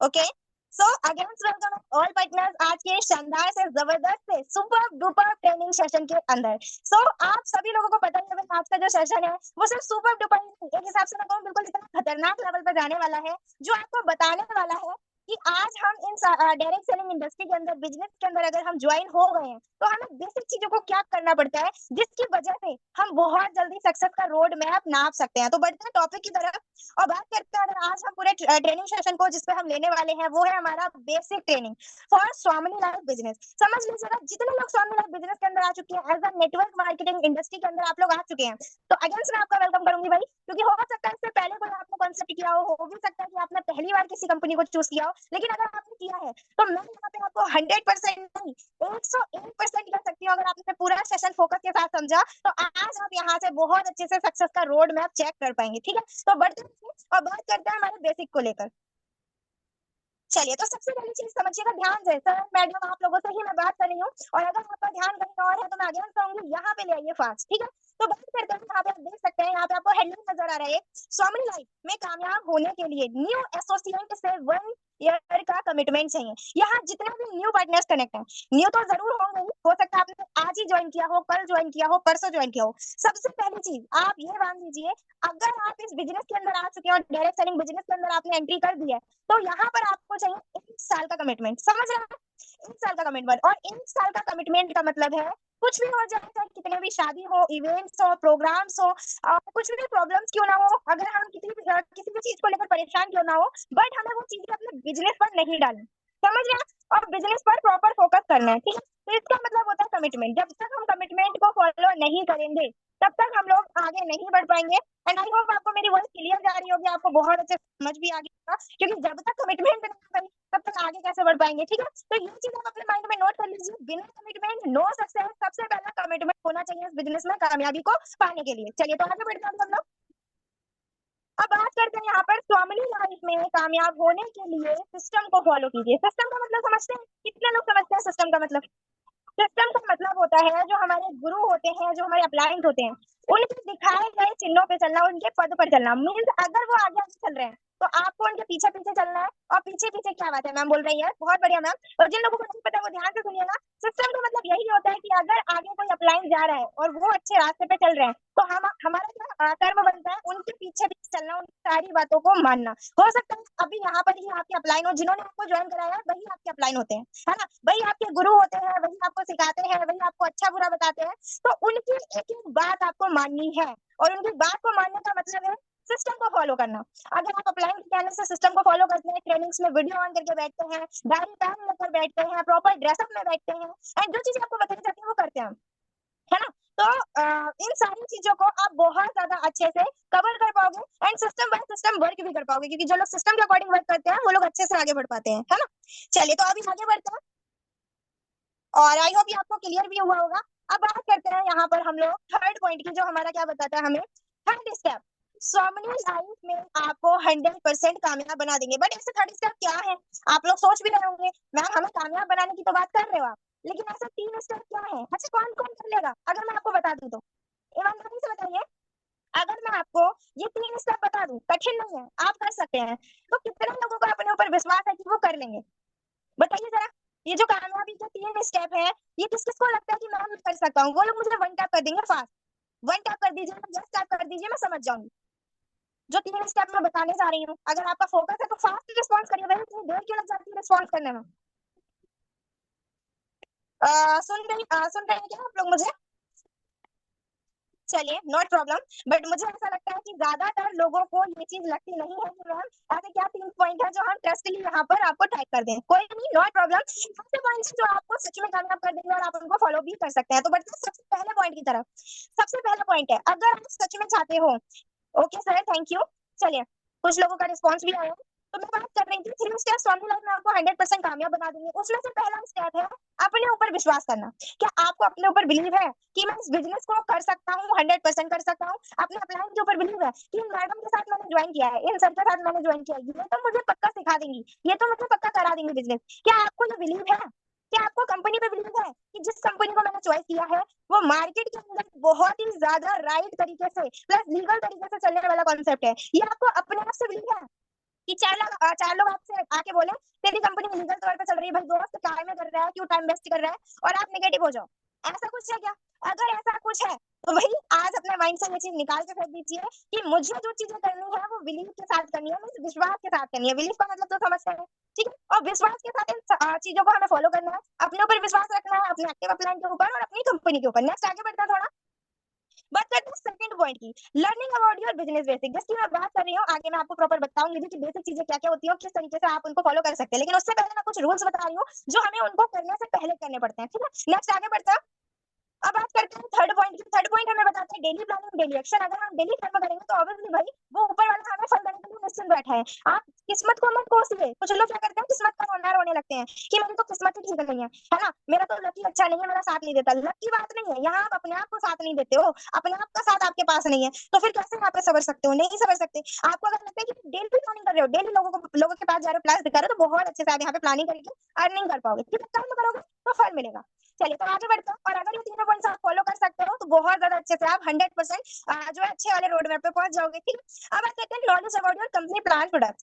Okay, so again welcome all partners आज के शानदार से जबरदस्त से सुपर डुपर ट्रेनिंग सेशन के अंदर। सो आप सभी लोगों को पता ही है आज का जो सेशन है वो सिर्फ सुपर डुपर एक हिसाब से मैं कहूँ बिल्कुल इतना खतरनाक लेवल पर जाने वाला है, जो आपको बताने वाला है कि आज हम इन डायरेक्ट सेलिंग इंडस्ट्री के अंदर, बिजनेस के अंदर अगर हम ज्वाइन हो गए हैं तो हमें बेसिक चीजों को क्या करना पड़ता है जिसकी वजह से हम बहुत जल्दी सक्सेस का रोड मैप नाप सकते हैं। तो बढ़ते हैं टॉपिक की तरफ और बात करते हैं। अगर आज हम पूरे ट्रेनिंग सेशन को जिसपे हम लेने वाले हैं वो है हमारा बेसिक ट्रेनिंग फॉर स्वामिनी लाइफ बिजनेस। समझ लीजिएगा जितने लोग स्वामिनी लाइफ बिजनेस के अंदर आ चुके हैं, as a network marketing industry के अंदर आप लोग आ चुके हैं, तो अगेन से मैं आपका वेलकम करूंगी भाई, क्योंकि हो सकता है इससे पहले कोई आपने कॉन्सेप्ट किया हो भी सकता है कि आपने पहली बार किसी कंपनी को चूज किया हो, लेकिन अगर आपने किया है तो मैं यहाँ पे आपको 100% नहीं 101% कह सकती हूँ, अगर आपने पूरा सेशन फोकस के साथ समझा तो आज आप यहाँ से बहुत अच्छे से सक्सेस का रोड मैप चेक कर पाएंगे। ठीक है, तो बढ़ते हैं और बात करते हैं हमारे बेसिक को लेकर। चलिए, तो सबसे पहली चीज समझिएगा ध्यान से, सर मैडम आप लोगों से ही मैं बात कर रही हूँ और अगर आपका ध्यान कहीं और है तो मैं अगेन कहूंगी यहाँ पे ले आइए फास्ट। ठीक है, तो बात करते हैं। यहाँ पे आप देख सकते हैं, यहाँ पे आपको हेडलाइन नजर आ रहा है, स्वामिनी लाइफ में कामयाब होने के लिए न्यू एसोसिएट से 1 ईयर का कमिटमेंट चाहिए। यहाँ जितने भी न्यू पार्टनर्स कनेक्ट हैं, न्यू तो जरूर होंगे ही, हो सकता है आपने आज ही ज्वाइन किया हो, कल ज्वाइन किया हो, परसों ज्वाइन किया हो। सबसे पहली चीज आप ये मान लीजिए, अगर आप इस बिजनेस के अंदर आ चुके हैं और डायरेक्ट सेलिंग बिजनेस के अंदर आपने एंट्री कर दी है तो यहाँ पर आपको चाहिए 1 साल का कमिटमेंट। समझ रहे हैं, 1 साल का कमिटमेंट। और 1 साल का कमिटमेंट का मतलब है कुछ भी हो जाए, चाहे कितने भी शादी हो, इवेंट्स हो, प्रोग्राम्स हो, कुछ भी प्रॉब्लम्स क्यों ना हो, अगर हम किसी भी चीज को लेकर परेशान क्यों ना हो, बट हमें वो चीजें अपने बिजनेस पर नहीं डालनी। समझ रहे हैं, और बिजनेस पर प्रॉपर फोकस करना है। ठीक है, तो इसका मतलब होता है कमिटमेंट। जब तक हम कमिटमेंट को फॉलो नहीं करेंगे तब तक हम लोग आगे नहीं बढ़ पाएंगे। एंड आई होप आपको मेरी वॉइस क्लियर जा रही होगी, आपको बहुत अच्छे समझ भी आ गई होगा, क्योंकि जब तक कमिटमेंट नहीं करेंगे तब तक आगे कैसे बढ़ पाएंगे। ठीक है, तो ये चीज आप अपने माइंड में नोट कर लीजिए, बिना कमिटमेंट नो सक्सेस। सबसे पहला कमिटमेंट होना चाहिए इस बिजनेस में कामयाबी को पाने के लिए। चलिए, तो आगे बढ़ते हैं हम लोग। अब बात करते हैं यहाँ पर स्वामिनी लाइफ में कामयाब होने के लिए सिस्टम को फॉलो कीजिए। सिस्टम का मतलब समझते हैं, कितने लोग समझते हैं सिस्टम का मतलब? सिस्टम का मतलब होता है जो हमारे गुरु होते हैं, जो हमारे अपलाइंट होते हैं, उनके दिखाए गए चिन्हों पे चलना, उनके पद पर चलना। मीन्स अगर वो आगे आगे चल रहे हैं तो आपको उनके पीछे पीछे चलना है। और पीछे पीछे क्या बात है, मैम बोल रही है, बहुत बढ़िया मैम। और जिन लोगों को नहीं पता वो ध्यान से सुनिएगा। सिस्टम का मतलब यही होता है कि अगर आगे कोई अपलाइन जा रहा है और वो अच्छे रास्ते पे चल रहे हैं तो हम हमारा क्या कर्म बनता है, उनके पीछे पीछे चलना, उनकी सारी बातों को मानना। हो सकता है अभी यहाँ पर ही आपके अपलाइन हो, जिन्होंने आपको ज्वाइन कराया वही आपके अपलाइन होते हैं, है ना, वही आपके गुरु होते हैं, वही आपको सिखाते हैं, वही आपको अच्छा बुरा बताते हैं। तो उनकी एक एक बात आपको माननी है, और उनकी बात को मानने का मतलब है सिस्टम को फॉलो करना। अगर आप अपलाइन के कहने से सिस्टम को फॉलो करते हैं, ट्रेनिंग्स में वीडियो ऑन करके बैठते हैं, डायरी पेन लेकर बैठते हैं, प्रॉपर ड्रेसअप में बैठते हैं, एंड जो चीजें आपको बताई जाती है वो करते हैं, है ना, तो इन सारी चीजों को आप बहुत ज्यादा अच्छे से कवर कर पाओगे and system by system work भी कर पाओगे, क्योंकि जो लोग सिस्टम के अकॉर्डिंग वर्क करते हैं वो लोग अच्छे से आगे बढ़ पाते हैं, है ना। चलिए, तो अभी आगे बढ़ते हैं और आई होप ये आपको क्लियर भी हुआ होगा। अब बात करते हैं यहाँ पर हम लोग थर्ड पॉइंट की, जो हमारा क्या बताता है हमें, थर्ड स्टेप। स्वामिनी लाइफ में आपको 100% कामयाब बना देंगे। बट ऐसे थर्ड स्टेप क्या है, आप लोग सोच भी रहे होंगे, मैम हमें कामयाब बनाने की तो बात कर रहे हो आप, लेकिन ऐसे 3 स्टेप क्या है? अच्छा, कौन कौन कर लेगा अगर मैं आपको बता दूं तो? ईमानदारी से बताइए, अगर मैं आपको ये 3 स्टेप बता दूं, कठिन नहीं है, आप कर सकते हैं, तो कितने लोगों को अपने ऊपर विश्वास है कि वो कर लेंगे? बताइए जरा। ये जो कामयाबी के 3 स्टेप है, ये किस किस को लगता है कि मैं कर सकता हूँ? वो लोग मुझे 1 टैप कर देंगे फास्ट। 1 टैप कर दीजिए, 10 टैप कर दीजिए, मैं समझ जाऊंगी जो 3 स्टेप मैं बताने जा रही हूँ। अगर आपका फोकस है तो फास्ट रिस्पॉन्स करिए भाई, इतनी देर क्यों लग जाती है रिस्पॉन्स करने में? सुन रहे हैं क्या आप लोग मुझे? चलिए, नॉट प्रॉब्लम। बट मुझे ऐसा लगता है कि ज्यादातर लोगों को ये चीज लगती नहीं है कि मैम ऐसे क्या 3 पॉइंट है जो हम ट्रस्टली यहाँ पर आपको टाइप कर दें। कोई नहीं, नॉट प्रॉब्लम। ऐसे पॉइंट्स जो आपको सच में कामयाब कर देंगे और आप उनको फॉलो भी कर सकते हैं। तो बढ़ते हैं सबसे पहले पॉइंट की तरफ। सबसे पहला पॉइंट है, अगर आप सच में चाहते हो, ओके सर, थैंक यू। चलिए, कुछ लोगों का रिस्पॉन्स भी आया। तो मैं बात कर रही थी 3 स्टेप स्वामी लाइफ में आपको 100% कामयाब बना देंगे। उसमें से पहला स्टेप है अपने ऊपर विश्वास करना। क्या आपको अपने ऊपर बिलीव है कि मैं इस बिजनेस को कर सकता हूँ, 100% कर सकता हूँ? अपने अपलाइन के ऊपर बिलीव है कि इन मैडम के साथ मैंने ज्वाइन किया है, इन सर के साथ मैंने ज्वाइन किया है, ये तो मुझे पक्का सिखा देंगी, ये तो मुझे पक्का करा देंगी बिजनेस। क्या आपको ये बिलीव है? क्या आपको कंपनी पे बिलीव है कि जिस कंपनी को मैंने चॉइस किया है वो मार्केट के अंदर बहुत ही ज्यादा राइट तरीके से प्लस लीगल तरीके से चलने वाला कॉन्सेप्ट है? ये आपको अपने आप से बिलीव है? कि चार लोग आपसे आके बोले तेरी कंपनी लीगल तौर पे चल रही है, भाई दोस्त काय में कर रहा है, क्यों टाइम वेस्ट कर रहा है, और आप नेगेटिव हो जाओ। ऐसा कुछ है क्या? अगर ऐसा कुछ है तो भाई आज अपने माइंड से ये चीज निकाल के फेंक दीजिए कि मुझे जो चीजें करनी है वो बिलीव के साथ करनी है, मुझे विश्वास के साथ करनी है। बिलीव का मतलब तो समझते हैं, ठीक है? और विश्वास के साथ इन चीजों को हमें फॉलो करना है, अपने ऊपर विश्वास रखना है, अपने एक्टिव अपलाइन के ऊपर और अपनी कंपनी के ऊपर। नेक्स्ट आगे बढ़ता है थोड़ा, बात करते हैं सेकंड पॉइंट की, learning about your business basic. जिसकी मैं बात कर रही हूँ, आगे मैं आपको प्रॉपर बताऊंगी भी कि बेसिक चीजें क्या क्या होती है और किस तरीके से आप उनको फॉलो कर सकते हैं। लेकिन उससे पहले मैं कुछ रूल्स बता रही हूँ जो हमें उनको करने से पहले करने पड़ते हैं, ठीक है? नेक्स्ट आगे बढ़ते हैं। अब बात करते हैं थर्ड पॉइंट की। थर्ड पॉइंट हमें बताते हैं डेली प्लानिंग डेली एक्शन। अगर हम डेली कर्म करेंगे तो ऑब्वियसली भाई वो ऊपर वाला हमें फल देने के लिए निश्चिंत बैठा है। आप किस्मत को मत कोसिए। कुछ लोग क्या करते हैं, किस्मत का रोना रोने लगते हैं कि मेरी तो किस्मत ही ठीक नहीं है ना, मेरा तो लकी अच्छा नहीं है, मेरा साथ नहीं देता। लक की बात नहीं है यहाँ, आप अपने आप को साथ नहीं देते हो, अपने आप का साथ आपके पास नहीं है, तो फिर कैसे यहाँ पे सबर सकते हो? नहीं सबर सकते। आपको अगर लगता है कि डेली प्लानिंग कर रहे हो, डेली लोगों के पास जा रहे हो, प्लान दिखा रहे हो, तो बहुत अच्छे से आप यहाँ पे प्लानिंग करके अर्निंग कर पाओगे, ठीक है? कर्म करोगे तो फल मिलेगा। चलिए तो आगे बढ़ते हैं, और अगर ये तीनों पॉइंट्स आप फॉलो कर सकते हो तो बहुत ज्यादा अच्छे से आप 100% जो है अच्छे वाले रोड मैप पे पहुंच जाओगे, ठीक है? अब बात करते हैं knowledge about your company plan product.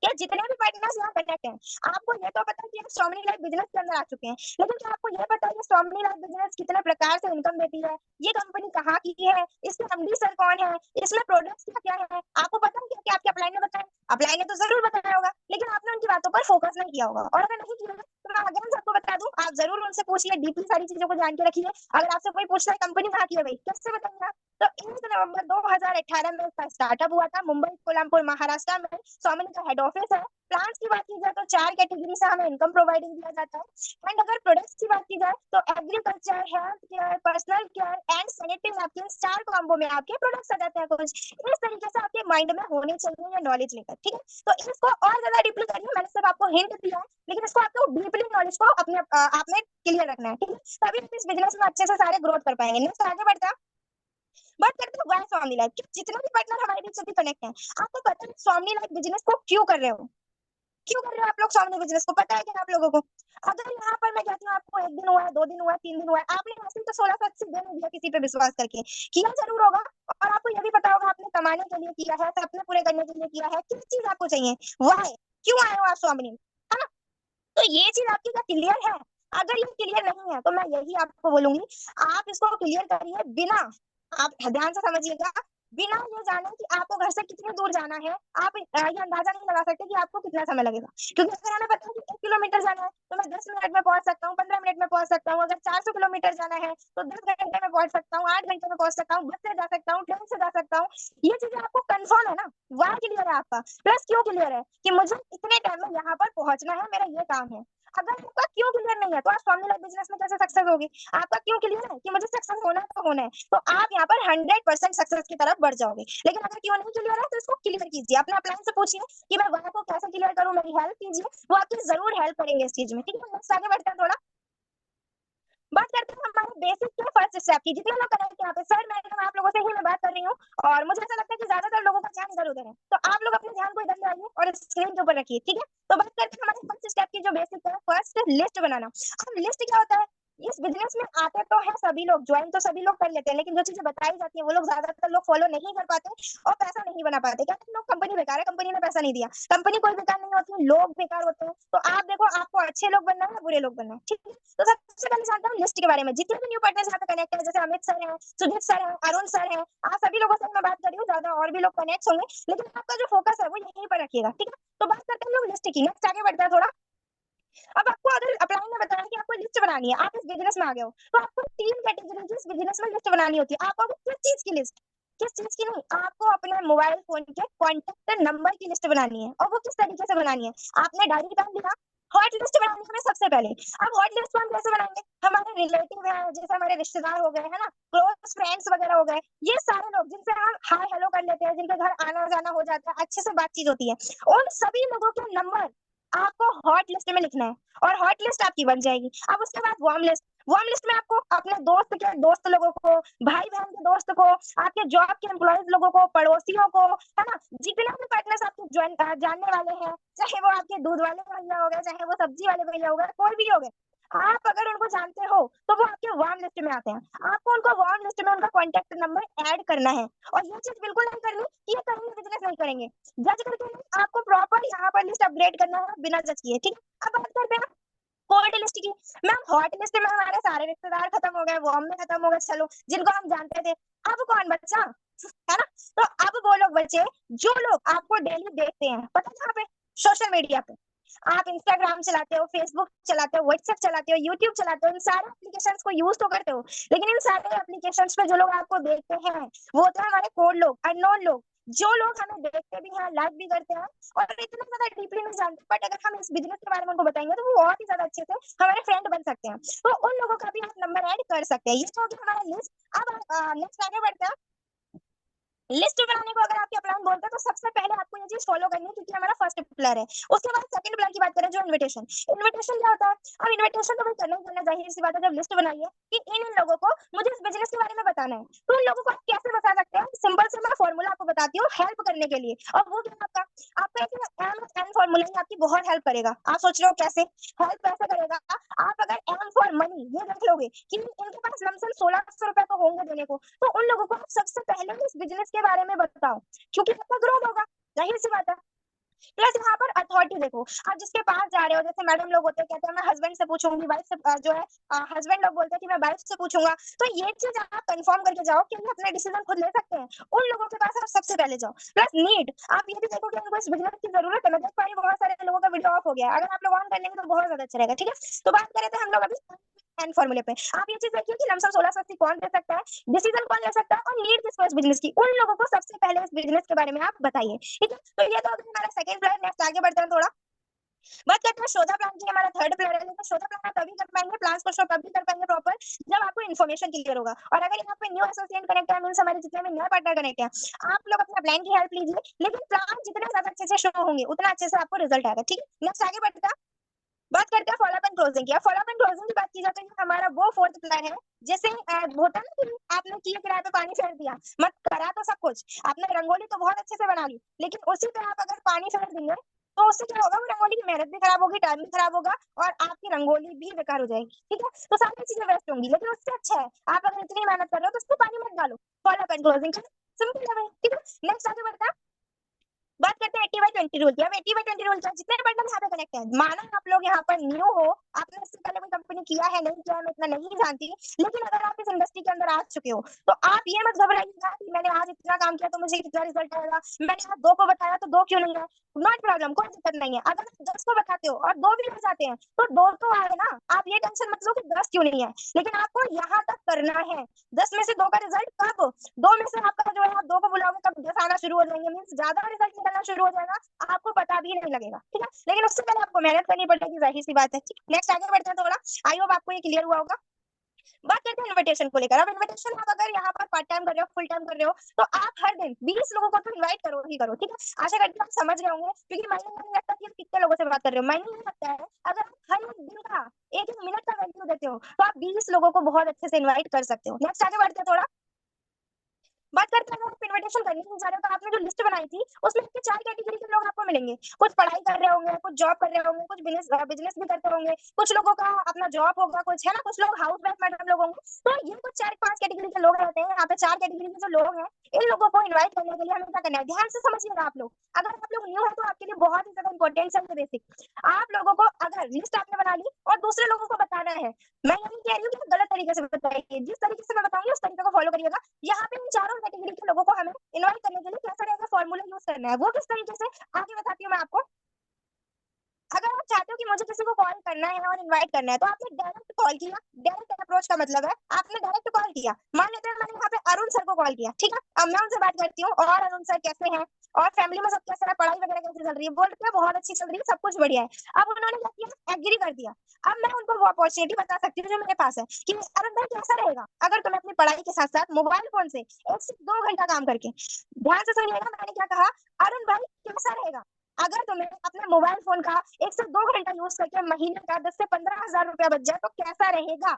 क्या जितने भी पार्टनर्स यहाँ कनेक्ट हैं, आपको ये तो पता है कि आप स्ट्रॉमनी लाइफ बिजनेस के अंदर आ चुके हैं, लेकिन क्या आपको ये पता है कि स्ट्रॉमनी लाइफ बिजनेस कितने प्रकार से इनकम देती है, ये कंपनी कहाँ की है, इसके एमडी सर कौन है, इसमें प्रोडक्ट्स क्या क्या है? आपको पता है कि आपके अपलाइन ने बताया? अपलाइन ने तो जरूर बताया होगा, लेकिन आपने उनकी बातों पर फोकस नहीं किया होगा। और अगर नहीं किया होगा तो मैं अगेन सबको बता दूं, आप जरूर उनसे पूछिए, डीपली सारी चीजों को जान के रखिए। अगर आपसे कोई पूछता है कंपनी कहाँ की है, भाई कैसे बताएंगे आप? तो 1 नवंबर 2018 में इसका स्टार्टअप हुआ था मुंबई कोलमपुर महाराष्ट्र में। स्वामिनी का हेड ऑफिस है। प्लान्स की बात की जाए तो 4 कैटेगरी से हमें इनकम प्रोवाइडिंग दिया जाता है। एंड अगर प्रोडक्ट्स की बात की जाए तो agriculture, health care, personal care and sanitary napkin 4 combo में आपके प्रोडक्ट्स आ जाते हैं कुछ। इस तरीके से आपके माइंड में होने चाहिए ये नॉलेज लेकर, ठीक है? तो इसको और ज्यादा डीपली करिए, मैंने सिर्फ आपको हिंट दिया है, लेकिन इसको आपको डीपली नॉलेज को अपने आप में क्लियर रखना है, ठीक है? तभी आप इस बिजनेस में अच्छे से सारे ग्रोथ कर पाएंगे। नेक्स्ट आगे बढ़ते हैं, बात करते हैं वाई स्वामी लाइफ की। जितने भी पार्टनर हमारे बीच से कनेक्ट हैं, आपको पता है स्वामी लाइफ बिजनेस को क्यों कर रहे हो? क्यों कर रहे हो आप लोग स्वामी बिजनेस को? पता है क्या आप लोगों को? अगर यहाँ पर मैं कहती हूँ आपको 1 दिन हुआ है, 2 दिन हुआ है, 3 दिन हुआ है, आपने वैसे तो 1680 दिन दिया किसी पे विश्वास करके, किया जरूर होगा। और आपको ये भी पता होगा आपने कमाने के लिए किया है, सपने पूरे करने के लिए किया है, किस चीज आपको चाहिए, वाई, क्यों आए हो आप स्वामी, है ना? तो ये चीज आपकी क्या क्लियर है? अगर ये क्लियर नहीं है तो मैं यही आपको बोलूंगी, आप इसको क्लियर करिए बिना, आप ध्यान से समझिएगा, बिना ये जाने कि आपको घर से कितनी दूर जाना है। आप ये अंदाजा नहीं लगा सकते कि आपको कितना समय लगेगा, क्योंकि अगर हमें पता है कि 1 किलोमीटर जाना है तो मैं 10 मिनट में पहुंच सकता हूँ, 15 मिनट में पहुंच सकता हूँ। अगर 400 किलोमीटर जाना है तो 10 घंटे में पहुंच सकता हूँ, 8 घंटे में पहुंच सकता हूँ, बस से जा सकता हूँ, ट्रेन से जा सकता हूँ। ये चीजें आपको कंफर्म है ना? वाह क्लियर है आपका? प्लस क्यों क्लियर है कि मुझे इतने टाइम में यहाँ पर पहुंचना है, मेरा ये काम है। अगर आपका क्यों क्लियर नहीं है तो आप फॉर्मूला बिजनेस में कैसे सक्सेस होगी? आपका क्यों क्लियर है कि मुझे सक्सेस होना है तो होना है, तो आप यहाँ पर 100% सक्सेस की तरफ बढ़ जाओगे। लेकिन अगर क्यों नहीं क्लियर है तो इसको क्लियर कीजिए, अपने अपलाइन से पूछिए कि मैं वहां को कैसे क्लियर करूँ, मेरी हेल्प कीजिए, वो आपकी जरूर हेल्प करेंगे इस चीज में, ठीक है? नेक्स्ट आगे बढ़ते हैं थोड़ा, बात करते हैं हमारे बेसिक के फर्स्ट स्टेप की। जितने लोग करेंगे यहाँ पे सर मैडम आप लोगों से ही मैं बात कर रही हूँ, और मुझे ऐसा लगता है कि ज्यादातर लोगों का ध्यान इधर उधर है, तो आप लोग अपने ध्यान को इधर लाइए और स्क्रीन के ऊपर रखिए, ठीक है? तो बात करते हैं हमारे फर्स्ट स्टेप की जो बेसिक है, फर्स्ट लिस्ट बनाना। अब लिस्ट क्या होता है? इस बिजनेस में आते तो है सभी लोग, ज्वाइन तो सभी लोग कर लेते हैं, लेकिन जो चीजें बताई जाती है वो लोग ज्यादातर लोग फॉलो नहीं कर पाते और पैसा नहीं बना पाते। कहते हैं लोग कंपनी बेकार है, कंपनी ने पैसा नहीं दिया। कंपनी कोई बेकार नहीं होती, लोग बेकार होते हैं। तो आप देखो आपको अच्छे लोग बनना है या बुरे लोग बनना है, ठीक है? तो सबसे पहले जानते हैं लिस्ट के बारे में। जितने भी न्यू पार्टनर्स यहाँ पे कनेक्ट है, जैसे अमित सर है, सुजीत सर है, अरुण सर है, आप सभी लोगों से मैं बात कर रही हूँ, ज्यादा और भी लोग कनेक्ट होंगे, लेकिन आपका जो फोकस है वो यहीं पर रखिएगा, ठीक है? तो बात करते हैं लोग लिस्ट की। नेक्स्ट आगे बढ़ता है थोड़ा। अब आपको अगर अपलाइन ने बताया कि आपको लिस्ट बनानी है, आप इस बिजनेस में आ गए हो, तो आपको 3 कैटेगरी की इस बिजनेस में लिस्ट बनानी होती है। आपको किस चीज की लिस्ट, किस चीज की नहीं, आपको अपने मोबाइल फोन के कॉन्टेक्ट नंबर की लिस्ट बनानी है। और वो किस तरीके से बनानी है? आपने डायरी पेन लिया, हॉट लिस्ट बनानी है हमें सबसे पहले। अब हॉट लिस्ट को हम कैसे बनाएंगे? हमारे रिलेटिव है, जैसे हमारे रिश्तेदार हो गए, है ना, क्लोज फ्रेंड्स वगैरह हो गए, ये सारे लोग जिनसे हम हाय हेलो कर लेते हैं, जिनके घर आना जाना हो जाता है, अच्छे से बातचीत होती है, उन सभी लोगों के नंबर आपको हॉट लिस्ट में लिखना है, और हॉट लिस्ट आपकी बन जाएगी। अब उसके बाद वार्म लिस्ट। वार्म लिस्ट में आपको अपने दोस्त के दोस्त लोगों को, भाई बहन के दोस्त को, आपके जॉब के एम्प्लॉयज लोगों को, पड़ोसियों को, है ना, जितने भी पार्टनर्स आपके जानने वाले हैं, चाहे वो आपके दूध वाले भैया हो गए, चाहे वो सब्जी वाले भैया हो गए, कोई भी हो गए, आप अगर उनको जानते हो तो वो आपके वार्म लिस्ट में आते हैं। आपको उनको वार्म लिस्ट में उनका कॉन्टैक्ट नंबर ऐड करना है और ये चीज़ बिल्कुल नहीं करनी कि ये करेंगे बिज़नेस नहीं करेंगे। जज करके नहीं, आपको प्रॉपर यहाँ पर लिस्ट अपग्रेड करना है बिना जज किए, ठीक है? अब बात करते हैं कोल्ड लिस्ट की। मैम हॉट लिस्ट में हमारे सारे रिश्तेदार खत्म हो गए, वार्म में खत्म हो गए, चलो जिनको हम जानते थे। अब कौन बचा? है ना? तो अब वो लोग बचे जो लोग आपको डेली देखते हैं। पता है कहाँ पे? सोशल मीडिया पे। आप इंस्टाग्राम चलाते हो, फेसबुक चलाते हो, व्हाट्सएप चलाते हो, यूट्यूब चलाते हो, इन सारे एप्लीकेशंस को यूज तो करते हो, लेकिन इन सारे एप्लीकेशंस पे जो लोग आपको देखते हैं वो होते हैं हमारे कोड लोग, अननोन लोग, जो लोग हमें देखते भी हैं, लाइक भी करते हैं और इतना ज्यादा डीपली नहीं जानते, बट अगर हम इस बिजनेस के बारे में उनको बताएंगे तो वो और भी ज्यादा अच्छे से हमारे फ्रेंड बन सकते हैं। तो उन लोगों का भी आप नंबर ऐड कर सकते हैं। ये तो हो गया हमारा लिस्ट। अब नेक्स्ट आगे बढ़ते हैं। लिस्ट बनाने को अगर आपके प्लान बोलते हैं तो सबसे पहले आपको ये चीज फॉलो करनी है क्योंकि हमारा फर्स्ट पिलर है। उसके बाद सेकंड पिलर की बात करें जो इनविटेशन। इनविटेशन क्या होता है? अब इनविटेशन तो भाई करना ही करना, जाहिर सी बात है। जब लिस्ट बनाई है कि इन लोगों को मुझे इस बिजनेस के बारे में बताना है, तो उन लोगों को आप कैसे बता सकते हैं? सिंपल से मैं फॉर्मूला आपको बताती हूँ हेल्प करने के लिए, और वो क्या है आपका एक एम फॉर्मूला ही आपकी बहुत हेल्प करेगा। आप सोच रहे हो कैसे हेल्प कैसे करेगा? आप अगर एम फॉर मनी ये देख लोगे कि इनके पास लमसम 1600 रुपए तो होंगे देने को, तो उन लोगों को आप सबसे पहले इस बिजनेस के बारे में बताओ क्योंकि आपका ग्रोथ होगा, जाहिर सी बात है। प्लस यहाँ पर अथॉरिटी देखो, आप जिसके पास जा रहे हो, जैसे मैडम लोग होते हैं कहते हैं मैं हस्बैंड से पूछूंगी, वाइफ से जो है हस्बैंड लोग बोलते हैं कि मैं वाइफ से पूछूंगा। तो ये चीज आप कंफर्म करके जाओ कि ये अपने डिसीजन खुद ले सकते हैं, उन लोगों के पास आप सबसे पहले जाओ। प्लस नीड, आप ये भी देखो कि उनको इस बिजनेस की जरूरत है। मैं देख पा रही हूँ बहुत सारे लोगों का वीडियो ऑफ हो गया है, अगर आप लोग ऑन कर लेंगे तो बहुत ज्यादा अच्छा रहेगा, ठीक है? तो बात करें तो हम लोग अभी एंड फॉर्मूले पे, आप ये चीज देखिए कि लमसम 1680 कौन दे सकता है, डिसीजन कौन ले सकता है और नीड किसको इस बिजनेस की, उन लोगों को सबसे पहले इस बिजनेस के बारे में आप बताइए, ठीक है? तो ये तो हमारा सेकंड प्लान। नेक्स्ट आगे बढ़ते हैं थोड़ा, बात करते हैं शोधा प्लान की। हमारा थर्ड प्लान है, लेकिन शोधा प्लान आप तभी कर पाएंगे, प्लान्स को शो तभी कर पाएंगे प्रॉपर जब आपको इन्फॉर्मेशन क्लियर होगा। और अगर यहाँ पे न्यू एसोसिएट कनेक्ट है, मींस हमारे जितने भी नए पार्टनर कनेक्ट है, आप लोग अपना प्लान की हेल्प लीजिए, लेकिन प्लान जितने ज्यादा अच्छे से शो होंगे उतना अच्छे से आपको रिजल्ट आएगा, ठीक है? नेक्स्ट आगे बढ़ते हैं, बात करते हैं फॉलोअप एंड क्लोजिंग की। फॉलोअप एंड क्लोजिंग की बात की जाए तो ये हमारा वो फोर्थ प्लान है। जैसे होता है ना कि आपने किए किराए पे पानी फेर दिया, मत करा तो सब कुछ आपने, रंगोली तो बहुत अच्छे से बना ली, लेकिन उसी पे आप अगर पानी फेर देंगे तो उससे क्या होगा? वो रंगोली की मेहनत भी खराब होगी, टाइम भी खराब होगा और आपकी रंगोली भी बेकार हो जाएगी, ठीक है? तो सारी चीजें वेस्ट होंगी, लेकिन उससे अच्छा है आप अगर इतनी मेहनत कर रहे हो तो उसको पानी मत डालो। फॉलोअप एंड क्लोजिंग सिंपल है भाई, ठीक है? नेक्स्ट आगे बढ़ते हैं, बात करते हैं 80/20 रूल की। अब 80/20 रूल क्या, जितने बंडल यहाँ पे कनेक्ट है, माना आप लोग यहाँ पर न्यू हो, आपने इससे पहले कोई कंपनी किया है नहीं किया है मैं इतना नहीं जानती, लेकिन अगर आप इस इंडस्ट्री के अंदर आ चुके हो तो आप ये मत घबराइएगा कि मैंने आज इतना काम किया तो मुझे कितना रिजल्ट आएगा, मैंने आज 2 को बताया तो 2 क्यों नहीं है? नॉट प्रॉब्लम, कोई दिक्कत नहीं है। अगर आप 10 को बताते हो और 2 भी रह जाते हैं तो 2 तो आए ना, आप ये टेंशन मत लो कि 10 क्यों नहीं है, लेकिन आपको यहाँ तक करना है। 10 में से 2 का रिजल्ट कब? 2 में से आपका जो है आप 2 को बुलाओगे तब 10 आना शुरू हो जाएंगे, मीन्स ज्यादा रिजल्ट निकलना शुरू हो जाएगा, आपको पता भी नहीं लगेगा, ठीक है? लेकिन उससे पहले आपको मेहनत करनी पड़ेगी, जाहिर सी बात है, ठीक? नेक्स्ट आगे बढ़ते हैं थोड़ा, आई होप आपको ये क्लियर हुआ होगा। बात करते हैं इनविटेशन को लेकर। अब इनविटेशन आप अगर यहाँ पर पार्ट टाइम कर रहे हो, फुल टाइम कर रहे हो, तो आप हर दिन 20 लोगों को तो इनवाइट करो ही करो, ठीक है? आशा करती हूँ आप समझ गए होंगे, क्योंकि मैंने नहीं लगता कि आप कितने लोगों से बात कर रहे हो, मैंने नहीं लगता है। अगर आप हर एक दिन का एक एक मिनट का वैल्यू देते हो तो आप 20 लोगों को बहुत अच्छे से इन्वाइट कर सकते हो। नेक्स्ट आगे बढ़ते हैं थोड़ा, बात करते हैं, अगर आप इन्विटेशन करने नहीं जा रहे हो तो आपने जो लिस्ट बनाई थी उसमें आपके 4 कैटेगरी के लोग आपको मिलेंगे। कुछ पढ़ाई कर रहे होंगे, कुछ जॉब कर रहे होंगे, कुछ बिजनेस भी करते होंगे, कुछ लोगों का अपना जॉब होगा, कुछ है ना, कुछ लोग हाउस वाइफ मैडम लोग होंगे। तो ये कुछ 4-5 कैटेगरी के लोग रहते हैं। यहाँ पे 4 कैटेगरी के जो लोग हैं, इन लोगों को इन्वाइट करने के लिए हमें क्या करना है, ध्यान से समझिएगा आप लोग। अगर आप लोग न्यू है तो आपके लिए बहुत ही ज्यादा इंपॉर्टेंट है बेसिक। आप लोगों को अगर लिस्ट आपने बना ली और दूसरे लोगों को बताना है, मैं ये नहीं कह रही हूँ कि गलत तरीके से बताइए, जिस तरीके से मैं बताऊंगी उस तरीके को फॉलो करिएगा। यहाँ पे इन चारों कैटेगरी के लोगों को हमें इनवाइट करने के लिए कैसा रहेगा फॉर्मूला यूज करना है, वो किस तरीके से आगे बताती हूँ मैं आपको। अगर आप चाहते हो कि मुझे किसी को कॉल करना है और इनवाइट करना है तो आपने डायरेक्ट कॉल किया। डायरेक्ट अप्रोच का मतलब है आपने डायरेक्ट कॉल किया। मान लेते हैं मैंने यहाँ पे अरुण सर को कॉल किया, ठीक है? अब मैं उनसे बात करती हूँ, और अरुण सर कैसे हैं और फैमिली में सब कैसे है, पढ़ाई वगैरह कैसे चल रही है, बोलते हैं बहुत अच्छी चल रही है, सब कुछ बढ़िया है। अब उन्होंने क्या किया, एग्री कर दिया। अब मैं उनको वो अपॉर्चुनिटी बता सकती हूँ जो मेरे पास है कि अरुण भाई कैसा रहेगा अगर तुम्हें अपनी पढ़ाई के साथ साथ मोबाइल फोन से 1 से 2 घंटा काम करके, ध्यान से सुनिएगा मैंने क्या कहा, अरुण भाई कैसा रहेगा अगर तुम्हें अपने मोबाइल फोन का 1 से 2 घंटा यूज करके महीने का 10 से 15 हजार रुपया बच जाए तो कैसा रहेगा?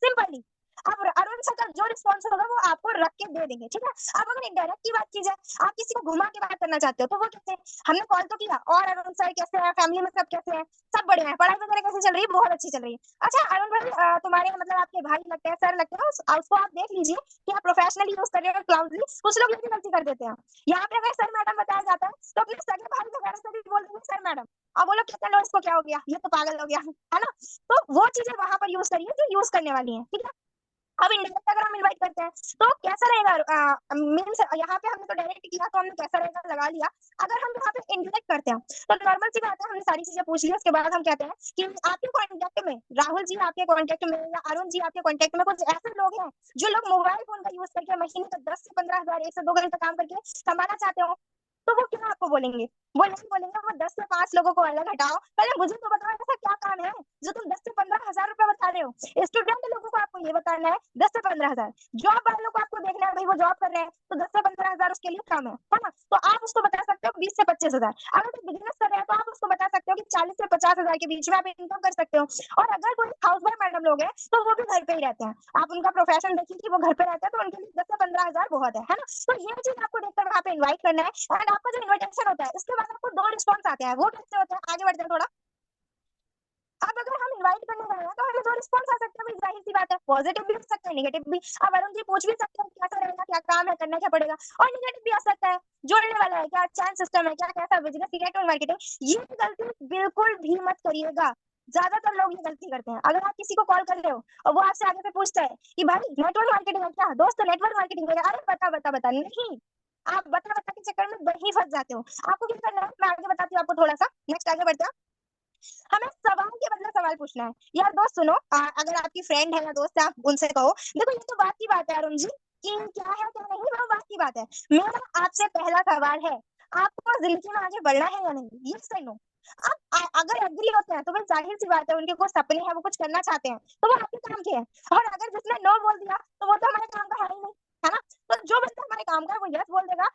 सिंपली अब अरुण सर का जो रिस्पॉन्स होगा वो आपको रख के दे देंगे, ठीक है। अब अगर इनडायरेक्ट की बात की जाए, आप किसी को घुमा के बात करना चाहते हो तो वो कैसे, हमने कॉल तो किया और अरुण सर कैसे हैं, फैमिली में सब कैसे हैं, सब बढ़िया है, पढ़ाई वगैरह कैसी चल रही है, बहुत अच्छी चल रही है। अच्छा अरुण भाई तुम्हारे मतलब आपके भाई लगते हैं, सर लगते हैं, उसको आप देख लीजिए कि आप प्रोफेशनली यूज कर रहे हो क्लाउडली। कुछ लोग ये भी गलती कर देते हैं, यहाँ पे अगर सर मैडम बताया जाता है तो अपने सगे भाई वगैरह से भी बोल देंगे सर मैडम, अब बोलो कितने लोग इसको क्या हो गया, ये तो पागल हो गया है ना। तो वो चीजें वहां पर यूज करिए जो यूज करने वाली है, ठीक है। अब इंडायरेक्ट अगर हम इनवाइट करते हैं तो कैसा रहेगा, मीन्स यहाँ पे हमने तो डायरेक्ट किया तो हमने कैसा रहेगा लगा लिया। अगर हम यहाँ पे इंडायरेक्ट करते हैं तो नॉर्मल सी बात है, हमने सारी चीजें पूछ ली, उसके बाद हम कहते हैं कि आपके कॉन्टेक्ट में राहुल जी, आपके कॉन्टेक्ट में या अरुण जी आपके कॉन्टेक्ट में कुछ ऐसे लोग हैं जो लोग मोबाइल फोन का यूज करके महीने का 10 से 15 हजार 1 से 2 घंटे काम करके कमाना चाहते हो, तो वो क्या आपको बोलेंगे, वो नहीं बोलेंगे वो 10 से 5 लोगों को अलग हटाओ, पहले मुझे तो बताओ ऐसा क्या काम है जो तुम 10 से 15 हजार रुपए बता रहे हो। स्टूडेंट लोगों को आपको ये बताना है 10 से 15 हजार, जॉब वालों को आपको देखना है भाई वो जॉब कर रहे हैं तो 10 से 15 हजार उसके लिए कम है ना। तो आप उसको बता सकते हो 20 से 25 हजार। अगर कोई बिजनेस कर रहे हैं तो आप उसको बता सकते हो कि 40 से 50 हजार के बीच में आप इनकम कर सकते हो। और अगर कोई हाउस वाइफ मैडम लोग हैं तो वो भी घर पे ही रहते हैं, आप उनका प्रोफेशन देखिए कि वो घर पे रहते हैं तो उनके लिए 10 से 15 हजार बहुत है ना। तो ये चीज आपको देखकर वहां पे इन्वाइट करना है। एंड आपका जो इन्विटेशन होता है उसके बाद आपको 2 रिस्पॉन्स आते हैं, वो कैसे होते हैं आगे बढ़ते हैं थोड़ा। अब अगर हम इनवाइट करने गए हैं तो हमें 2 रिस्पॉन्स आ सकते हैं, भाई जाहिर सी बात है, पॉजिटिव भी हो सकता है नेगेटिव भी। अब अरुण जी पूछ भी सकते हैं कैसा रहेगा, क्या काम है, करना क्या पड़ेगा, और नेगेटिव भी आ सकता है, जोड़ने वाला है क्या, चैन सिस्टम है क्या, कैसा बिजनेस, नेटवर्क मार्केटिंग। ये गलती बिल्कुल भी मत करिएगा, ज्यादातर लोग ये गलती करते हैं। अगर आप किसी को कॉल कर रहे हो और वो आपसे आगे से पूछता है कि भाई नेटवर्क मार्केटिंग है क्या, दोस्त नेटवर्क मार्केटिंग है, अरे बता बता बता, नहीं, आप बता बता के चक्कर में वही फंस जाते हो। आपको क्या करना है मैं आगे बताती हूँ आपको, थोड़ा सा नेक्स्ट आगे बढ़ते हैं। हमें सवाल के बदले सवाल पूछना है। यार दोस्त सुनो, अगर आपकी फ्रेंड है या दोस्त है आप उनसे कहो, देखो ये तो बात की बात है अरुण जी कि क्या है क्या नहीं, वो बात की बात है। मेरा आपसे पहला सवाल है, आपको जिंदगी में आगे बढ़ना है या नहीं, ये सही नो। अब अगर एग्री होते हैं तो भाई जाहिर सी बात है उनके कुछ सपने हैं, वो कुछ करना चाहते हैं तो वो आपके काम के हैं। और अगर जिसने नो बोल दिया तो वो तो हमारे काम का है ही नहीं, है ना। तो जो बंदा हमारे काम का है वो यस बोल देगा,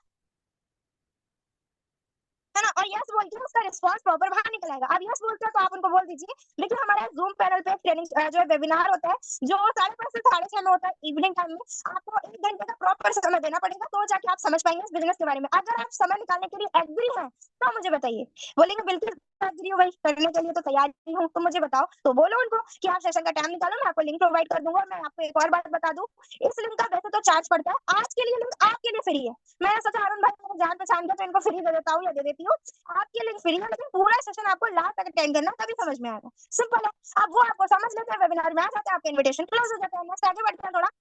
है ना, और यस बोल के उसका रिस्पांस प्रॉपर बाहर निकल आएगा। अब यस बोलते हैं तो आप उनको बोल दीजिए लेकिन हमारा जूम पैनल पे ट्रेनिंग जो वेबिनार होता है जो 5:30 से 6:30 में होता है इवनिंग टाइम में, आपको 1 घंटे का प्रॉपर समय देना पड़ेगा तो जाके आप समझ पाएंगे इस बिजनेस के बारे में। अगर आप समय निकालने के लिए एग्री हैं तो मुझे बताइए, बोलेंगे बिल्कुल एग्री हूँ भाई, करने के लिए तो तैयार ही हूँ, तो मुझे बताओ, तो बोलो उनको कि आप सेशन का टाइम निकालो, मैं आपको लिंक प्रोवाइड कर दूंगा। और मैं आपको एक और बात बता दूं, इस लिंक का वैसे तो चार्ज पड़ता है, आज के लिए लिंक आपके लिए फ्री है। मैं सोचा अरुण भाई मेरे जान पहचान के तो इनको फ्री दे देता हूँ या दे देती हूँ, आपके लिए फ्री है, लेकिन पूरा सेशन आपको लास्ट तक अटेंड करना तभी समझ में आएगा, सिंपल है। अब वो आपको समझ लेते हैं, वेबिनार में आ जाते हैं, आपका इन्विटेशन क्लोज हो जाता है। नेक्स्ट आगे बढ़ते हैं थोड़ा।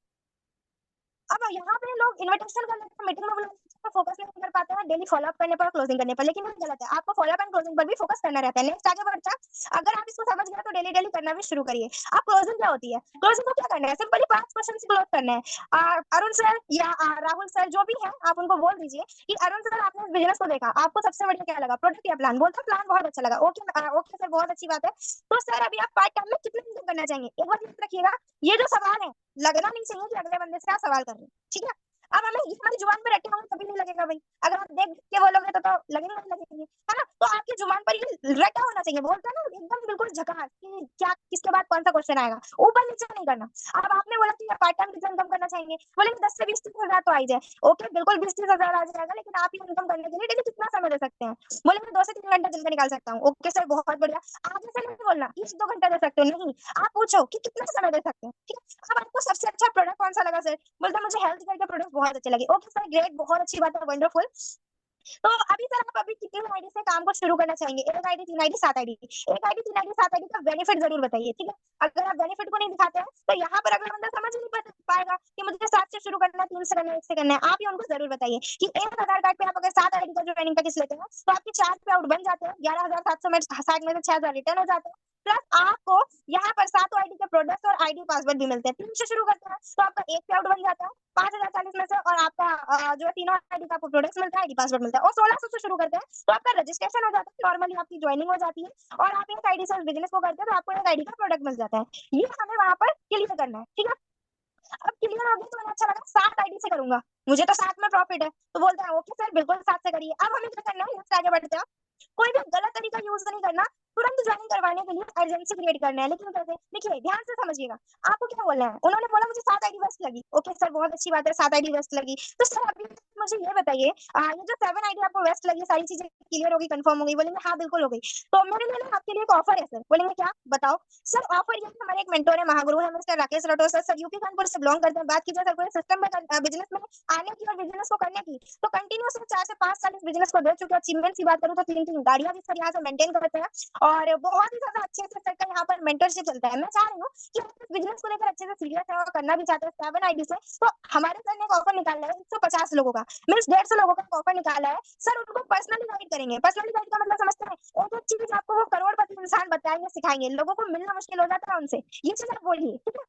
अब यहाँ पे लोग इन्विटेशन कर लेते हैं, मीटिंग में बुलाते हैं, फोकस नहीं कर पाते हैं डेली फॉलोअप करने पर, क्लोजिंग करने पर, लेकिन ये गलत है, आपको फॉलोअप एंड क्लोजिंग पर भी फोकस करना रहता है। नेक्स्ट आगे बढ़ता है, अगर आप इसको समझ गए तो डेली डेली करना भी शुरू करिए। अब क्लोजिंग क्या होती है, क्लोजिंग को क्या करना है, सिंपली 5 क्वेश्चन से क्लोज करना है। अरुण सर या राहुल सर जो भी है आप उनको बोल दीजिए कि अरुण सर आपने इस बिजनेस को देखा, आपको सबसे बढ़िया क्या लगा, प्रोडक्ट या प्लान, बोलता प्लान बहुत अच्छा लगा, ओके ओके सर बहुत अच्छी बात है। तो सर अभी आप पार्ट टाइम में कितने इनकम करना चाहेंगे, एक बार याद रखिएगा, ये जो सवाल है लगना नहीं चाहिए कि अगले बंदे से आप सवाल कर रहे हैं, ठीक है। अब हमें ये हमारी जुबान पे रखे होंगे कभी नहीं लगेगा भाई, अगर आप देख के बोलोगे तो लगेंगे नहीं लगेंगे, है ना। तो आपकी जुबान पर ये रटा होना चाहिए, बोलते हैं ना एकदम बिल्कुल झकास कि क्या किसके बाद कौन सा क्वेश्चन आएगा, ऊपर नीचे नहीं करना। अब आपने बोला कि पार्ट टाइम कितना इनकम करना चाहेंगे, बोले 10 से 20 30 हजार तो आ ही जाए, ओके बिल्कुल 20 30 हजार आ जाएगा, लेकिन आप ये इनकम करने के लिए डेली कितना समय दे सकते हैं, बोले मैं 2 से 3 घंटे दिन का निकाल सकता हूँ, ओके सर बहुत बढ़िया। आगे से नहीं बोलना कि 1 2 घंटा दे सकते हो, नहीं, आप पूछो कि कितना समय दे सकते हैं, ठीक है। अब आपको सबसे अच्छा प्रोडक्ट कौन सा लगा सर, बोलता है मुझे हेल्थ केयर के प्रोडक्ट बहुत अच्छे लगे, ओके सर ग्रेट बहुत अच्छी बात है, वंडरफुल। तो अभी सर आप अभी कितनी आईडी से काम को शुरू करना चाहेंगे, 1 ID 3 ID 7 ID, 1 ID 3 ID 7 ID का बेनिफिट जरूर बताइए, ठीक है। अगर आप बेनिफिट को नहीं दिखाते हैं तो यहाँ पर अगला बंदा समझ नहीं पाएगा कि मुझे 7 से शुरू करना है, 3 से करना है, 1 से करना है। आप ही उनको जरूर बताइए कि एक आधार कार्ड पे आप अगर 7 आईडी का जो ट्रेनिंग पैकेज लेते हैं तो आपके 4 पे आउट बन जाते हैं, 11,700 में 60 में से 6,000 रिटर्न हो जाते हैं, प्लस आपको यहाँ पर 7 आईडी के प्रोडक्ट और आईडी पासवर्ड भी मिलते हैं। 3 से शुरू करते हैं तो आपका एक पे आउट बन जाता है 5,040 में से, और आपका जो है तीनों आईडी का आपको प्रोडक्ट मिलता है, आईडी पासवर्ड मिलता है। और 1600 से शुरू करते हैं तो आपका रजिस्ट्रेशन हो जाता है, नॉर्मली आपकी ज्वाइनिंग हो जाती है और आप एक आईडी से उस बिजनेस को करते हैं तो आपको एक आईडी का प्रोडक्ट मिल जाता है। ये हमें वहां पर क्लियर करना है, ठीक है। अब क्लियर हो गया तो मुझे अच्छा लगा, 7 आईडी से करूंगा, मुझे तो 7 में प्रॉफिट है, तो बोलते हैं ओके सर बिल्कुल 7 से करिए। अब हमें क्या करना है, नेक्स्ट आगे बढ़ते हैं। कोई भी गलत तरीका यूज नहीं करना, तुरंत ज्वाइनिंग करवाने के लिए अर्जेंसी क्रिएट करना है। लेकिन कैसे? देखिए ध्यान से समझिएगा, आपको क्या बोलना है। उन्होंने बोला मुझे 7 आईडी बेस्ट लगी। ओके सर, बहुत अच्छी बात है, 7 आईडी बेस्ट लगी। तो सर अभी मुझे ये बताइए, ये जो 7 आईडी आपको बेस्ट लगी, सारी चीजें क्लियर हो गई, कंफर्म हो गई? बोलेंगे हाँ बिल्कुल हो गई। तो मेरे लिए ना आपके लिए एक ऑफर है सर। बोलेंगे क्या? बताओ। सर ऑफर ये है, हमारे एक मेंटोर है, महागुरु है mister Rakesh Rathore sir. Sir UP Kanpur से बिलोंग करते हैं। बात कीजिए सर पूरे सिस्टम में बिजनेस में आने की और बिजनेस को करने की, तो कंटिन्यूस 4 से 5 साल इस बिजनेस को दे चुके हैं। अचीवमेंट की बात करूँ तो 3 गाड़ियां भी सर यहाँ से मेंटेन करते हैं और बहुत ही ज्यादा अच्छे से सर का यहाँ पर मेंटरशिप चलता है। मैं चाह रही हूँ कि आप इस बिजनेस को लेकर अच्छे से सीरियस है और करना भी चाहते हैं 7 आईडी से, तो हमारे सर ने एक ऑफर निकाला है 150 लोगों का, मीन्स 150 लोगों का ऑफर निकाला है सर। उनको पर्सनली गाइड करेंगे। पर्सनली गाइड का मतलब समझते हैं? एक एक चीज आपको वो करोड़पति इंसान बताएंगे, सिखाएंगे। लोगों को मिलना मुश्किल हो जाता है उनसे, ये चीज आप बोलिए, ठीक है?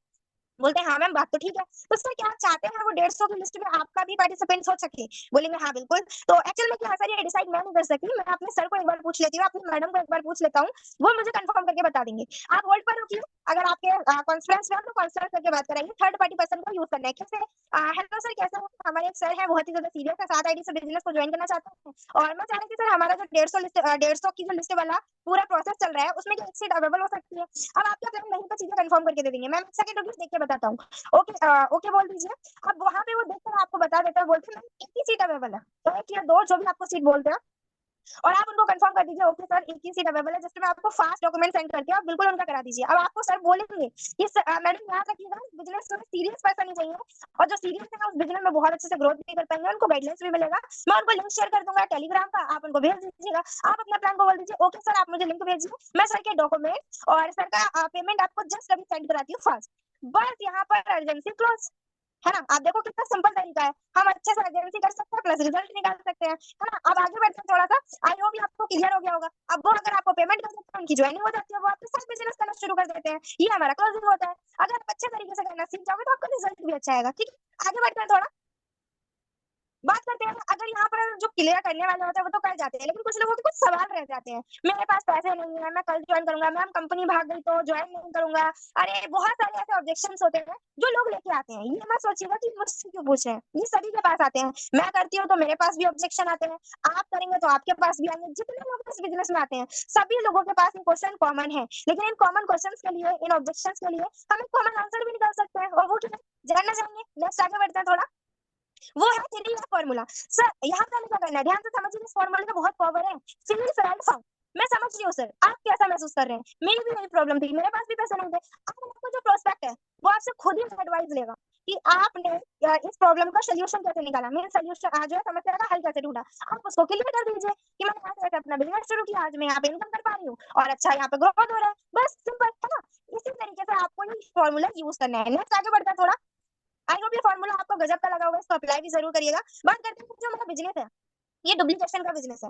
बोलते हैं हाँ मैम, बात तो ठीक है। तो सर क्या आप चाहते हैं वो 150 की लिस्ट में आपका भी पार्टिसिपेंट हो सके? बोलेंगे हाँ बिल्कुल। तो एक्चुअल में क्या है सर, ये डिसाइड मैं नहीं कर सकती, मैं अपने सर को एक बार पूछ लेती हूँ, अपनी मैडम को एक बार पूछ लेता हूँ, वो मुझे कंफर्म करके बता देंगे। आप होल्ड पर रुकिए, अगर आपके कॉन्फ्रेंस में हम तो कॉन्फ्रेंस करके बात कराएंगे। थर्ड पार्टी पर्सन को यूज करना है कैसे? हेलो सर कैसे हो? हमारे एक सर है, बहुत ही ज्यादा सीरियस है, 7 आईडी से बिजनेस को ज्वाइन करना चाहते हैं और मैं चाह रही थी सर हमारा जो 150 की जो लिस्ट वाला पूरा प्रोसेस चल रहा है उसमें एक सीट अवेलेबल हो सकती है। अब आपके प्लान नहीं तो चीजें कंफर्म करके दे देंगे। मैम एक सेकंड रुकिए, देख के बताता हूँ। ओके ओके बोल दीजिए। अब वहां पे वो देखकर आपको बता देता है, बोलते हैं एक ही सीट अवेलेबल है, तो एक या दो जो भी आपको सीट बोलते हैं, और आप उनको कंफर्म कर दीजिए ओके सर एक ही सीट अवेलेबल है, जस्ट मैं आपको फास्ट डॉक्यूमेंट सेंड करके आप बिल्कुल उनका करा दीजिए। अब आपको सर बोलेंगे कि मैडम याद रखिएगा बिजनेस में सीरियस पर्सन ही चाहिए, और जो सीरियस है उस बिजनेस में बहुत अच्छे से ग्रोथ भी कर पाएंगे, उनको गाइडलाइंस भी मिलेगा। मैं उनको लिंक शेयर कर दूंगा टेलीग्राम का, आप उनको भेज दीजिएगा। आप अपना प्लान को बोल दीजिए ओके सर आप मुझे लिंक भेजिए, मैं सर के डॉक्यूमेंट और सर का पेमेंट आपको जस्ट अभी सेंड कराती हूँ फास्ट। बस यहाँ पर अर्जेंसी क्लोज, है ना? आप देखो कितना सिंपल तरीका है, हम अच्छे से एजेंसी कर सकते हैं प्लस रिजल्ट निकाल सकते हैं, है ना? अब आगे बढ़ते हैं थोड़ा सा, आई होप ये आपको क्लियर हो गया होगा। अब वो अगर आपको पेमेंट कर देते हैं, उनकी ज्वाइनिंग हो जाती है, वो आपके साथ बिजनेस करना शुरू कर देते हैं, ये हमारा क्लोजिंग होता है। अगर आप अच्छे तरीके से करना सीख जाओगे तो आपका रिजल्ट भी अच्छा आएगा, ठीक है? आगे बढ़ते हैं थोड़ा, बात करते हैं। अगर यहाँ पर जो क्लियर करने वाले होते हैं वो तो कर जाते हैं, लेकिन कुछ लोगों के कुछ सवाल रह जाते हैं। मेरे पास पैसे नहीं है, मैं कल ज्वाइन करूंगा, मैम कंपनी भाग गई तो ज्वाइन नहीं करूंगा। अरे बहुत सारे ऐसे ऑब्जेक्शंस होते हैं जो लोग लेके आते हैं, ये मत सोचिएगा कि मुझसे क्यों पूछ रहे हैं, ये सभी के पास आते हैं। मैं करती हूँ तो मेरे पास भी ऑब्जेक्शन आते हैं, आप करेंगे तो आपके पास भी आएंगे। जितने लोग इस बिजनेस में आते हैं सभी लोगों के पास ये क्वेश्चन कॉमन है, लेकिन इन कॉमन क्वेश्चन के लिए, इन ऑब्जेक्शन के लिए हम एक कॉमन आंसर भी निकाल सकते हैं, और वो क्या है जानना चाहेंगे? नेक्स्ट आगे बढ़ते हैं थोड़ा, वो है थ्री एफ फॉर्मूला। सर यहाँ पे हमें क्या करना है, ध्यान से समझिए, इस फॉर्मूले का बहुत पावर है। सिविल फ्रंट फॉर्म, मैं समझ रही हूँ सर आप कैसा महसूस कर रहे हैं, मेरी भी यही प्रॉब्लम थी, मेरे पास भी पैसे नहीं थे। अब आपको जो प्रोस्पेक्ट है वो आपसे खुद ही एडवाइस लेगा कि आपने इस प्रॉब्लम का सोल्यूशन कैसे निकाला, मेरे सोल्यूशन जो है समस्या का हल कैसे ढूंढा। आप उसको क्लियर कर दीजिए कि मैंने ऐसे ऐसे अपना बिजनेस शुरू किया, आज मैं यहाँ पे इनकम कर पा रही हूँ और अच्छा यहाँ पे ग्रोथ हो रहा है, बस सिंपल है ना? इसी तरीके से आपको ये फॉर्मूला यूज करना है। नेक्स्ट आगे बढ़ता है थोड़ा, आई होप ये फॉर्मूला आपको गजब का लगा होगा, इसको अप्लाई भी जरूर करिएगा। बात करते हैं जो हमारा बिजनेस है, ये डुप्लीकेशन का बिजनेस है।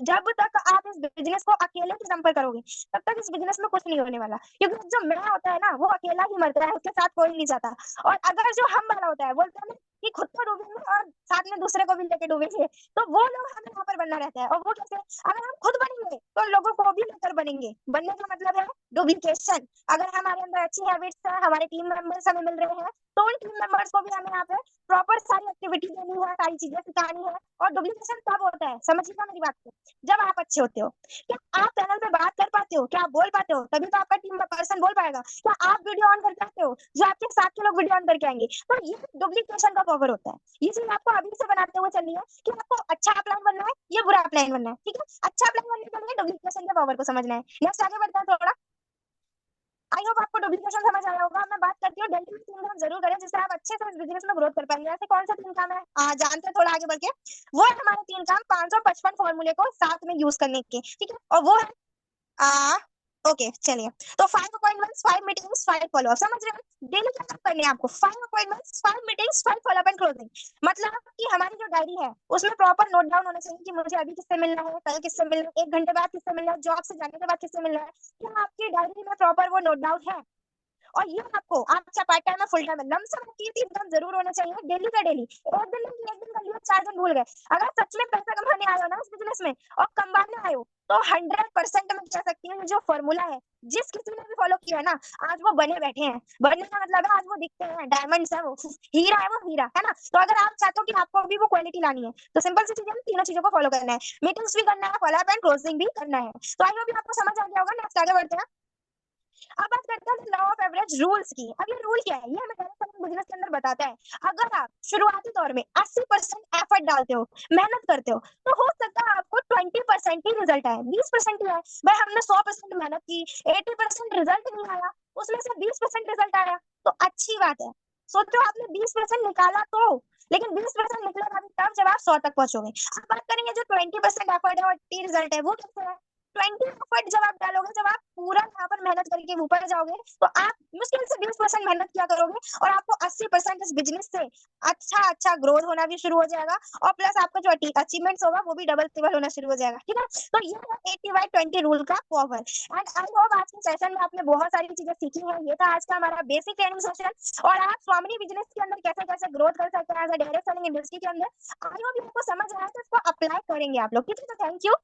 जब तक आप इस बिजनेस को अकेले के दम पर करोगे तब तक इस बिजनेस में कुछ नहीं होने वाला, क्योंकि जो मैं होता है ना वो अकेला ही मरता है, उसके साथ कोई नहीं जाता। और अगर जो हम वाला होता है, बोलते हैं ना कि खुद को डूबेंगे और साथ में दूसरे को भी लेके डूबेंगे, तो वो लोग हमें यहाँ पर बनना रहता है। और वो कैसे? अगर हम खुद बनेंगे तो लोगों को भी लेकर बनेंगे, बनने का मतलब है डुप्लीकेशन। अगर हमारे अंदर अच्छी हैबिट्स है, हमारे टीम मेंबर्स हमें मिल रहे हैं, तो उन टीम मेंबर्स को भी हमें यहाँ पे प्रॉपर सारी एक्टिविटी देनी है, सारी चीजें सिखानी है। और डुप्लीकेशन तब होता है, समझिएगा मेरी बात को, जब आप अच्छे होते हो। क्या आप पैनल पे बात कर पाते हो, क्या आप बोल पाते हो, तभी तो आपका टीम पर्सन बोल पाएगा। क्या आप वीडियो ऑन कर पाते हो, जो आपके साथ के लोग वीडियो ऑन करके आएंगे। तो ये डुप्लीकेशन का पावर होता है। ये चीज आपको अभी से बनाते हुए चलनी है कि आपको अच्छा प्लान बनना है या बुरा प्लान बनना है, ठीक है? अच्छा प्लान बनने के लिए डुप्लीकेशन के पावर को समझना है। नेक्स्ट आगे बढ़ते हैं थोड़ा, आई होप आपको डुप्लीकेशन समझ आया होगा। मैं बात करती हूँ डेली 3 काम जरूर करें जिससे आप अच्छे से इस बिजनेस में ग्रोथ कर पाएंगे। ऐसे कौन से 3 काम है जानते हैं थोड़ा आगे बढ़ के? वो है हमारे 3 काम 555 फॉर्मूले को साथ में यूज करने के, ठीक है? और वो है आ ओके चलिए, तो 5 अपॉइंटमेंट्स 5 मीटिंग्स 5 फॉलोअप, समझ रहे हैं? डेली क्या काम करने हैं आपको? 5 appointments 5 meetings 5 follow up and closing. मतलब कि हमारी जो डायरी है उसमें प्रॉपर नोट डाउन होना चाहिए कि मुझे अभी किससे मिलना है, कल किससे मिलना है, 1 घंटे बाद किससे मिलना है, जॉब से जाने के बाद किससे मिलना है। क्या आपकी डायरी में प्रॉपर वो नोट डाउन है? और ये आपको आप चाहे पार्ट टाइम है फुल टाइम है, लमसम 3 काम जरूर होना चाहिए डेली का डेली। एक दिन नहीं, एक दिन कर लिया, 4 दिन भूल गए। अगर सच में पैसा कमाने आए हो ना इस बिजनेस में और कमाने आए हो, तो 100% मैं कह सकती हूँ, ये जो फॉर्मूला है जिस किसी ने भी फॉलो किया है ना, आज वो बने बैठे हैं। बनने का मतलब है आज वो दिखते हैं, डायमंड्स है वो, हीरा है वो, हीरा है ना। तो अगर आप चाहते हो कि आपको भी वो क्वालिटी लानी है, तो सिंपल सी चीज है, तीनों चीजों को फॉलो करना है। मीटिंग्स भी करना है, फॉलोअप एंड क्लोजिंग भी करना है। तो आई होप आपको समझ आ गया होगा। नेक्स्ट आगे बढ़ते हैं। अब बात करते हैं लॉ ऑफ एवरेज रूल्स की। अब ये रूल क्या है, ये हमें बिजनेस के अंदर बताता है। अगर आप शुरुआती दौर में 80% एफर्ट डालते हो, मेहनत करते हो, तो हो सकता है आपको 20% ही रिजल्ट आए, 20% ही आए। भाई हमने 100% मेहनत की, 80% रिजल्ट नहीं आया, उसमें से 20% रिजल्ट आया, तो अच्छी बात है। सोचो आपने 20% निकाला तो, लेकिन 20% निकलेगा भी तब जब आप 100 तक पहुंचोगे। अब बात करेंगे जो 20% एफर्ट है और 80 रिजल्ट है, वो कैसे है। 20 एफर्ट जब आप डालोगे, जब आप पूरा यहाँ पर मेहनत करके ऊपर जाओगे, तो आप मुश्किल से 20% मेहनत किया करोगे और आपको 80% इस बिजनेस से अच्छा अच्छा ग्रोथ होना भी शुरू हो जाएगा। और प्लस आपका जो अचीवमेंट्स होगा वो भी डबल ट्रिपल होना शुरू हो जाएगा। ठीक है, तो ये है 80/20 रूल का पावर। एंड आई होप आज के सेशन में आपने बहुत सारी चीजें सीखी हैं। ये था आज का हमारा बेसिक ट्रेनिंग सेशन, और आप स्वामिनी बिजनेस के अंदर कैसे कैसे ग्रोथ कर सकते हैं as a direct selling industry के अंदर। आई होप आपको समझ आया, तो इसको अप्लाई करेंगे आप लोग। ठीक है, तो थैंक यू।